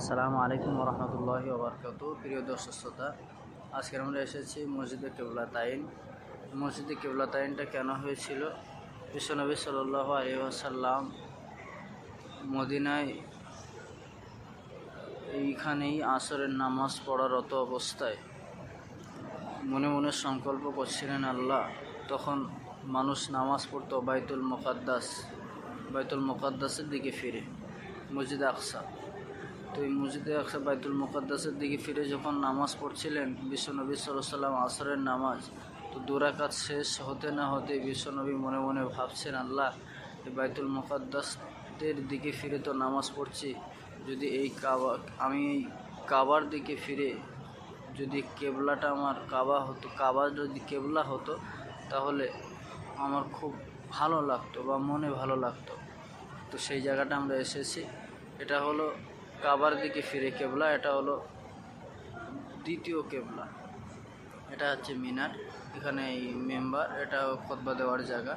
আসসালামু আলাইকুম রহমতুল্লাহি ওবরকাতু। প্রিয় দর্শক শ্রোতা, আজকে আমরা এসেছি মসজিদে কিবলাতাইন। মসজিদে কিবলাতাইনটা কেন হয়েছিল? বিশ্বনবী সাল্লাল্লাহু আলাইহি ওয়াসাল্লাম মদিনায় এইখানেই আসরের নামাজ পড়ারত অবস্থায় মনে মনে সংকল্প করছিলেন আল্লাহ। তখন মানুষ নামাজ পড়তো বাইতুল মুকাদ্দাসের দিকে ফিরে, মসজিদে আকসা। তো এই মসজিদে আকসা বাইতুল মুকাদ্দাসের দিকে ফিরে যখন নামাজ পড়ছিলেন বিশ্বনবী সাল্লাল্লাহু আলাইহি ওয়াসাল্লাম আসরের নামাজ, তো 2 রাকাত শেষ হতে না হতে বিশ্বনবী মনে মনে ভাবছেন, আল্লাহ, এই বাইতুল মুকাদ্দাসের দিকে ফিরে তো নামাজ পড়ছি, যদি আমি এই কাবার দিকে ফিরে যদি কেবলাটা আমার কাবা হতো, কাবা যদি কেবলা হতো, তাহলে আমার খুব ভালো লাগতো বা মনে ভালো লাগতো। তো সেই জায়গাটা আমরা এসেছি। এটা হলো কাবার দিকে ফিরে কেবলা, এটা হলো দ্বিতীয় কেবলা। এটা হচ্ছে মিনার, এখানে এই মেম্বার, এটা খুতবা দেওয়ার জায়গা,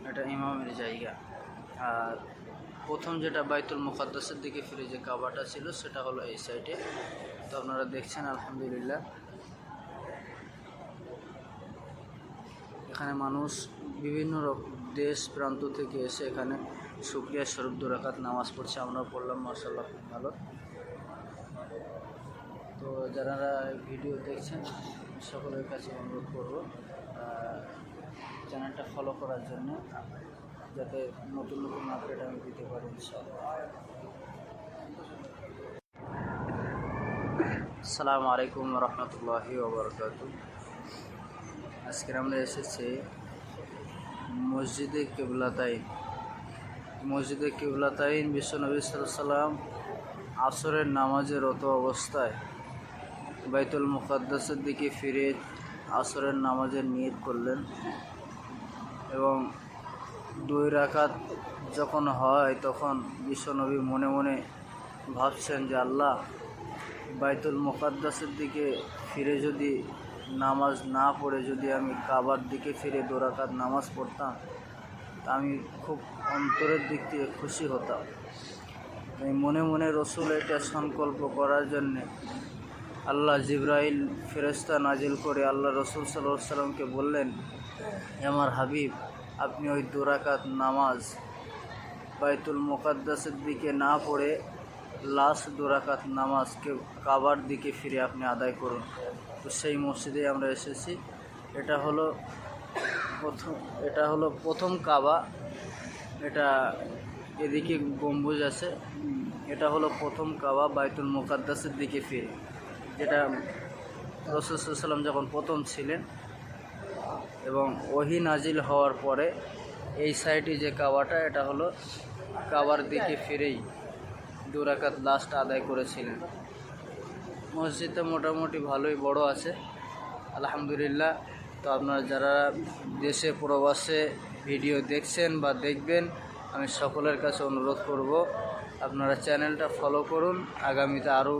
এটা ইমামের জায়গা। আর প্রথম যেটা বাইতুল মুকাদ্দাসের দিকে ফিরে যে কাবাটা ছিল, সেটা হলো এই সাইডে। তো আপনারা দেখছেন আলহামদুলিল্লাহ, এখানে মানুষ বিভিন্ন দেশ প্রান্ত থেকে এসে এখানে শুকরিয়া স্বরূপ 2 রাকাত নামাজ পড়ছে। আমরাও পড়লাম, মাশাআল্লাহ, খুব ভালো। তো যারা ভিডিও দেখছেন সকলের কাছে অনুরোধ করব চ্যানেলটা ফলো করার জন্য, যাতে নতুন নতুন আপডেট আমি দিতে পারি ইনশাআল্লাহ। আসসালামু আলাইকুম রহমতুল্লাহি ওবরকাতু। আজকে আমরা এসেছি মসজিদে কিবলাতাইন। মসজিদে কিবলাতাইন বিশ্বনবী সাল্লাল্লাহু আলাইহি ওয়াসাল্লাম আসরের নামাজের রত অবস্থায় বাইতুল মুকাদ্দাসের দিকে ফিরে আসরের নামাজের নিয়ত করলেন, এবং 2 রাকাত যখন হয় তখন বিশ্বনবী মনে মনে ভাবছেন যে, আল্লাহ, বাইতুল মুকাদ্দাসের দিকে ফিরে যদি নামাজ না পড়ে যদি আমি কাবার দিকে ফিরে 2 রাকাত নামাজ পড়তাম, তা আমি খুব অন্তরের দিক থেকে খুশি হতাম। এই মনে মনে রসুল এটা সংকল্প করার জন্যে আল্লাহ জিবরাইল ফেরেশতা নাজিল করে আল্লাহ রসুল সাল্লাল্লাহু আলাইহি ওয়াসাল্লামকে বললেন, আমার হাবিব, আপনি ওই 2 রাকাত নামাজ বাইতুল মুকাদ্দাসের দিকে না পড়ে লাস্ট 2 রাকাত নামাজকে কাবার দিকে ফিরে আপনি আদায় করুন। তো সেই মসজিদে আমরা এসেছি। এটা হলো প্রথম কাবা। এটা এদিকে গম্বুজ আছে। এটা হলো প্রথম কাবা বাইতুল মুকাদ্দাসের দিকে ফিরে, যেটা রাসূল সাল্লাল্লাহু আলাইহি ওয়াসাল্লাম যখন প্রথম ছিলেন এবং ওহী নাজিল হওয়ার পরে এই সাইডে যে কাবাটা, এটা হলো কাবার দিকে ফিরেই 2 রাকাত লাস্ট আদায় করেছিলেন। মসজিদটা মোটামুটি ভালোই বড় আছে আলহামদুলিল্লাহ। তো আপনারা যারা দেশে প্রবাসে ভিডিও দেখছেন বা দেখবেন, আমি সকলের কাছে অনুরোধ করব আপনারা চ্যানেলটা ফলো করুন। আগামীতে আরও